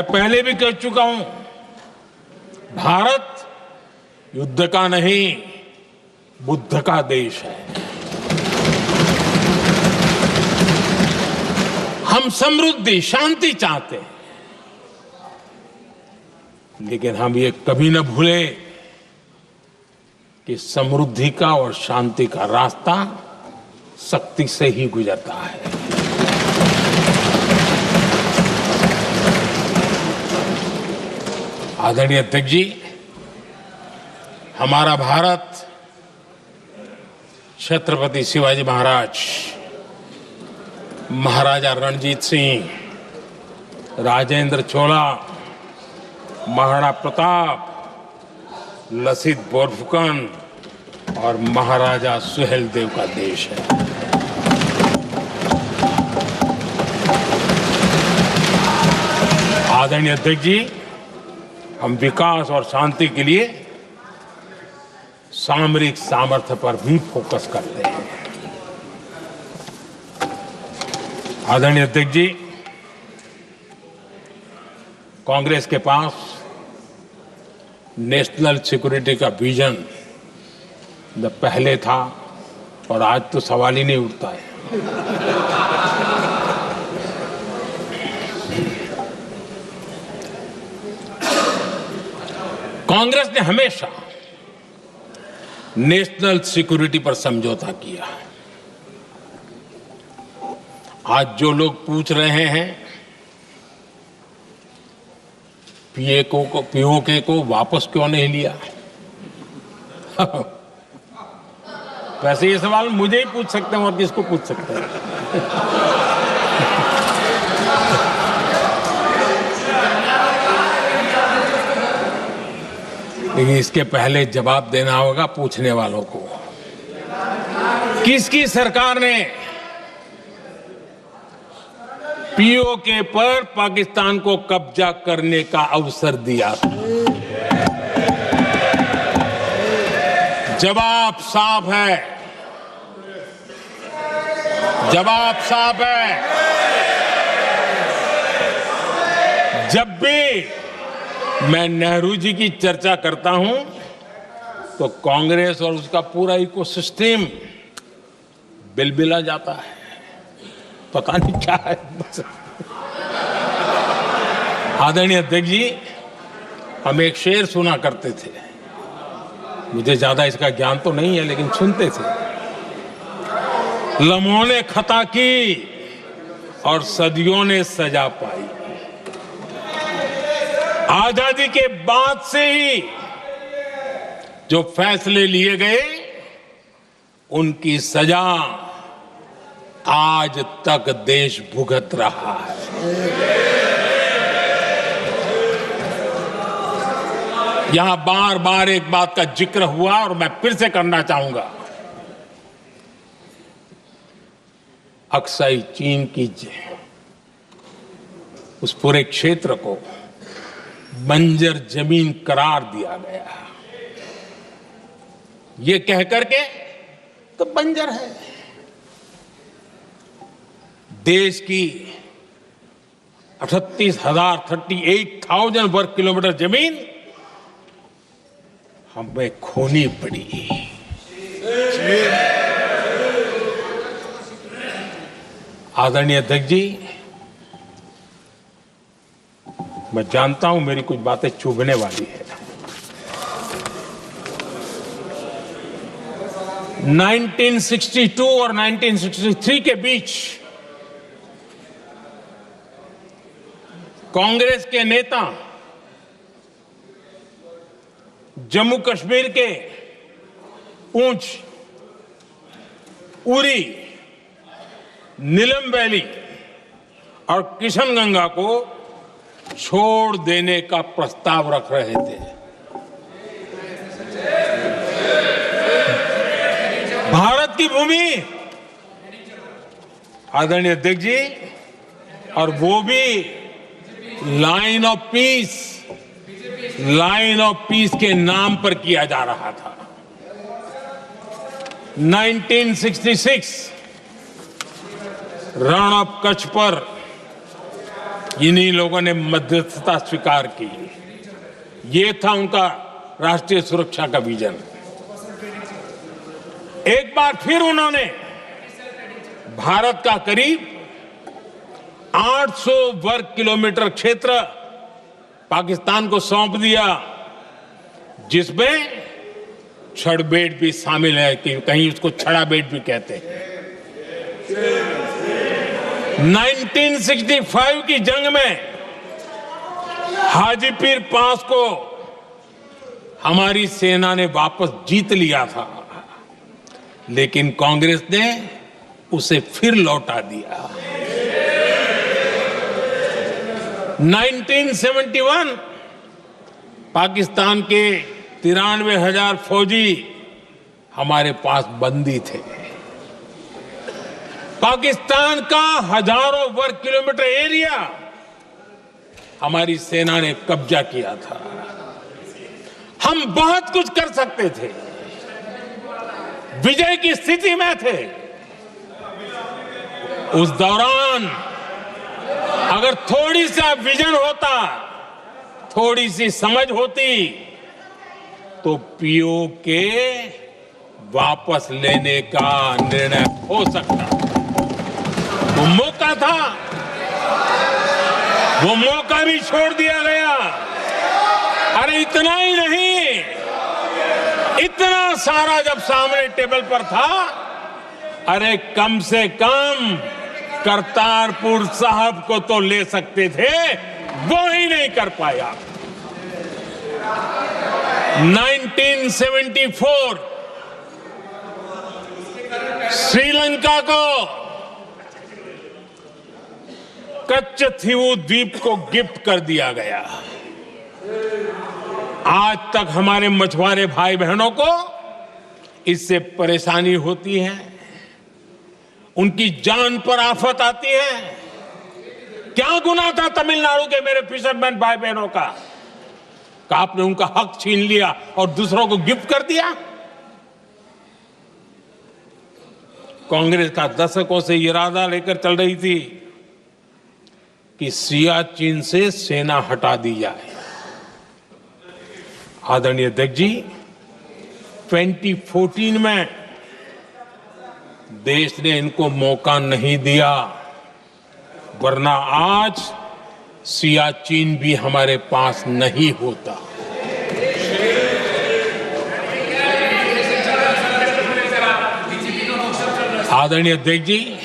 पहले भी कह चुका हूं, भारत युद्ध का नहीं, बुद्ध का देश है। हम समृद्धि, शांति चाहते हैं, लेकिन हम ये कभी न भूले कि समृद्धि का और शांति का रास्ता शक्ति से ही गुजरता है। आदरणीय अध्यक्ष जी, हमारा भारत छत्रपति शिवाजी महाराज, महाराजा रणजीत सिंह, राजेंद्र चोला, महाराणा प्रताप, लसित बोरफुकन और महाराजा सुहेलदेव का देश है। आदरणीय अध्यक्ष जी, हम विकास और शांति के लिए सामरिक सामर्थ्य पर भी फोकस करते हैं। आदरणीय अध्यक्ष जी, कांग्रेस के पास नेशनल सिक्योरिटी का विजन पहले था और आज तो सवाल ही नहीं उठता है। कांग्रेस ने हमेशा नेशनल सिक्योरिटी पर समझौता किया। आज जो लोग पूछ रहे हैं पीओके को वापस क्यों नहीं लिया, वैसे ये सवाल मुझे ही पूछ सकते हैं और किसको पूछ सकते हैं। लेकिन इसके पहले जवाब देना होगा पूछने वालों को। किसकी सरकार ने पीओके पर पाकिस्तान को कब्जा करने का अवसर दिया? जवाब साफ है, जवाब साफ है। जब भी मैं नेहरू जी की चर्चा करता हूं तो कांग्रेस और उसका पूरा इकोसिस्टम बिलबिला जाता है, पता नहीं क्या है। आदरणीय अध्यक्ष जी, हम एक शेर सुना करते थे, मुझे ज्यादा इसका ज्ञान तो नहीं है लेकिन सुनते थे। लम्हों ने खता की और सदियों ने सजा पाई। आजादी के बाद से ही जो फैसले लिए गए उनकी सजा आज तक देश भुगत रहा है। यहां बार बार एक बात का जिक्र हुआ और मैं फिर से करना चाहूंगा। अक्साई चीन की उस पूरे क्षेत्र को बंजर जमीन करार दिया गया, ये कह करके तो बंजर है। देश की 38,000 वर्ग किलोमीटर जमीन हमें खोनी पड़ी। आदरणीय अध्यक्ष जी, मैं जानता हूं मेरी कुछ बातें चुभने वाली है। 1962 और 1963 के बीच कांग्रेस के नेता जम्मू कश्मीर के पूंछ, उरी, नीलम वैली और किशनगंगा को छोड़ देने का प्रस्ताव रख रहे थे। भारत की भूमि, आदरणीय अध्यक्ष जी, और वो भी लाइन ऑफ पीस के नाम पर किया जा रहा था। 1966 रण ऑफ कच्छ पर इन्हीं लोगों ने मध्यस्थता स्वीकार की। ये था उनका राष्ट्रीय सुरक्षा का विजन। एक बार फिर उन्होंने भारत का करीब 800 वर्ग किलोमीटर क्षेत्र पाकिस्तान को सौंप दिया, जिसमें छड़बेट भी शामिल है, कि कहीं उसको छड़ा बेट भी कहते हैं। 1965 की जंग में हाजीपीर पास को हमारी सेना ने वापस जीत लिया था, लेकिन कांग्रेस ने उसे फिर लौटा दिया। 1971 पाकिस्तान के 93,000 फौजी हमारे पास बंदी थे। पाकिस्तान का हजारों वर्ग किलोमीटर एरिया हमारी सेना ने कब्जा किया था। हम बहुत कुछ कर सकते थे, विजय की स्थिति में थे। उस दौरान अगर थोड़ी सा विजन होता, थोड़ी सी समझ होती, तो पीओके वापस लेने का निर्णय हो सकता। वो मौका था, वो मौका भी छोड़ दिया गया। अरे इतना ही नहीं, इतना सारा जब सामने टेबल पर था, अरे कम से कम करतारपुर साहब को तो ले सकते थे, वो ही नहीं कर पाया। 1974 श्रीलंका को कच्चथीवू द्वीप को गिफ्ट कर दिया गया। आज तक हमारे मछुआरे भाई बहनों को इससे परेशानी होती है, उनकी जान पर आफत आती है। क्या गुनाह था तमिलनाडु के मेरे फिशरमैन भाई बहनों का, कि आपने उनका हक छीन लिया और दूसरों को गिफ्ट कर दिया? कांग्रेस का दशकों से इरादा लेकर चल रही थी कि सियाचिन से सेना हटा दी जाए। आदरणीय अध्यक्ष जी, 2014 में देश ने इनको मौका नहीं दिया, वरना आज सियाचिन भी हमारे पास नहीं होता। आदरणीय अध्यक्ष जी,